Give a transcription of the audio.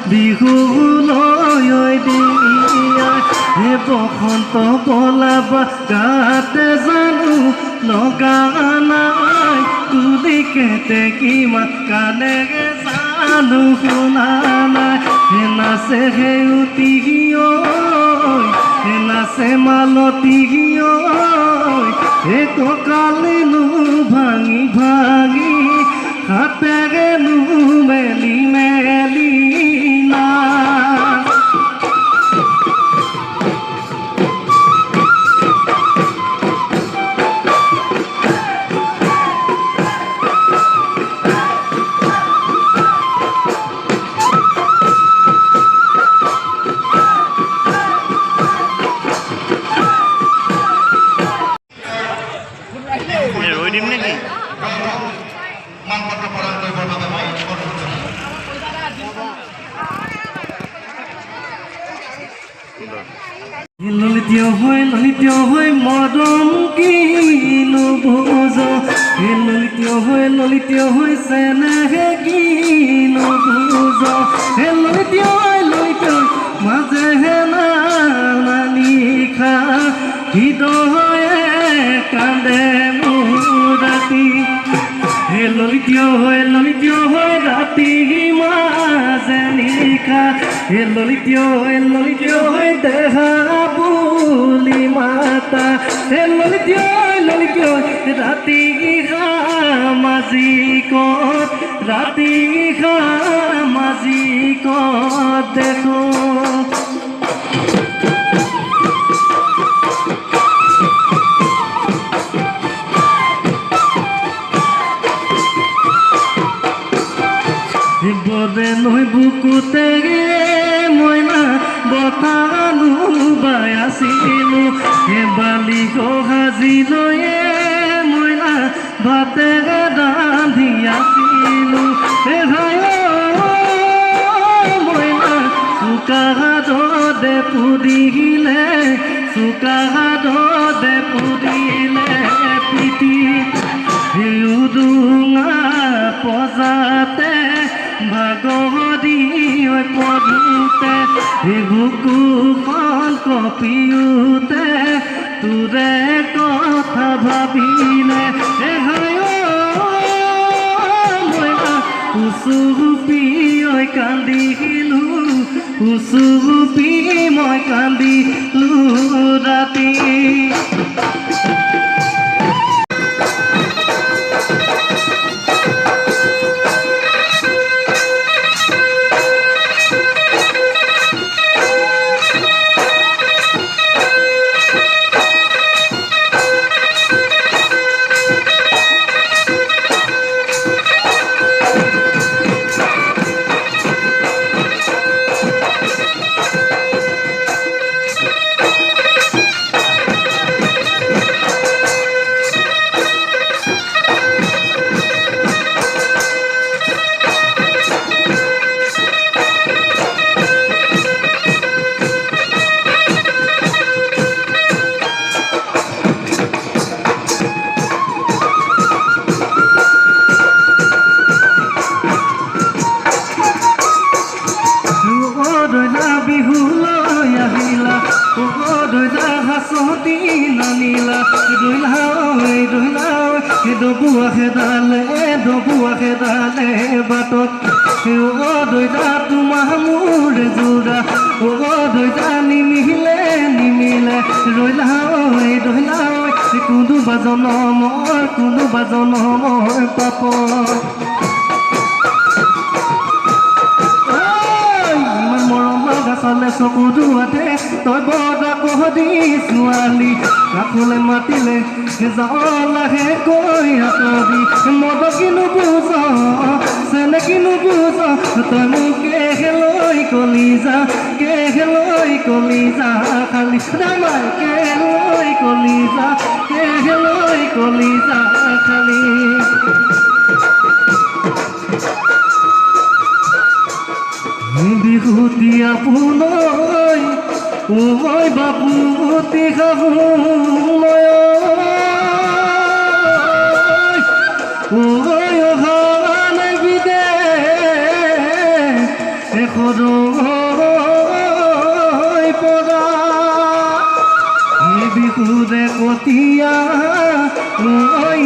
বিহুলৈ দিয়া হে বসন্ত বলাবা গাতে জানো লগা নাই তুলি কেতে কিমান কানে জানো শুনা নাই হে নাচে সেউতি হে নাচে মালতী হে কঁকালিনো ভাঙি ভাঙি হাতেৰেনো মেলি মেলি না রই দিম নাকি ললিতীয় হৈ মদম কিনো বুজ ললিতীয় হৈ চেনেহে কিনো বুজ ললিতীয় মাজেহে নিশা হৃদয়ে কান্দে মোৰ ৰাতি ললিতীয় হৈ ৰাতি মাজে নিশা ললিতীয় হৈ দেহা বুলি মাতা ললিতীয় ৰাতি মাজি কত দেখো বদে নৈ বুকুতে মইনা বতানো বাই আছিলো বালি সাজি লৈয়ে মইনা ভাতেৰে ৰান্ধি আছিলো মইনা চুকাদে পুৰিলে পিটি উদুঙা পজাতে ভাগৰি পঢ়োতে বুকুখন কঁপিওতে তোৰে কথা ভাবিলে উচুপি মই কান্দিলো ৰাতি বিহুলৈ আহিলা হাঁচতি নানিলা ডবুৱা খেদালে বাটত দৈতা তোমাৰ মোৰ যোৰা দৈতা নিমিলে ৰৈলা কোনোবা জনমৰ পাপ চালে চকু দুৱাতে তই বদা কহদি ছোৱালী কাষলৈ মাতিলে লাহে কৈ আঁতৰি মদ কিনো বুজ চেনে কিনো বুজ তই মোক কেলৈ কলিজা খালি দামাই কেলৈ কলিজা খালি বিহুতীয়া পুনৈ ঐ বাপুতি শাহুময় অহা নাই বিদেশ ঘৰৈ পৰা এই বিহুৰে কটীয়া লৈ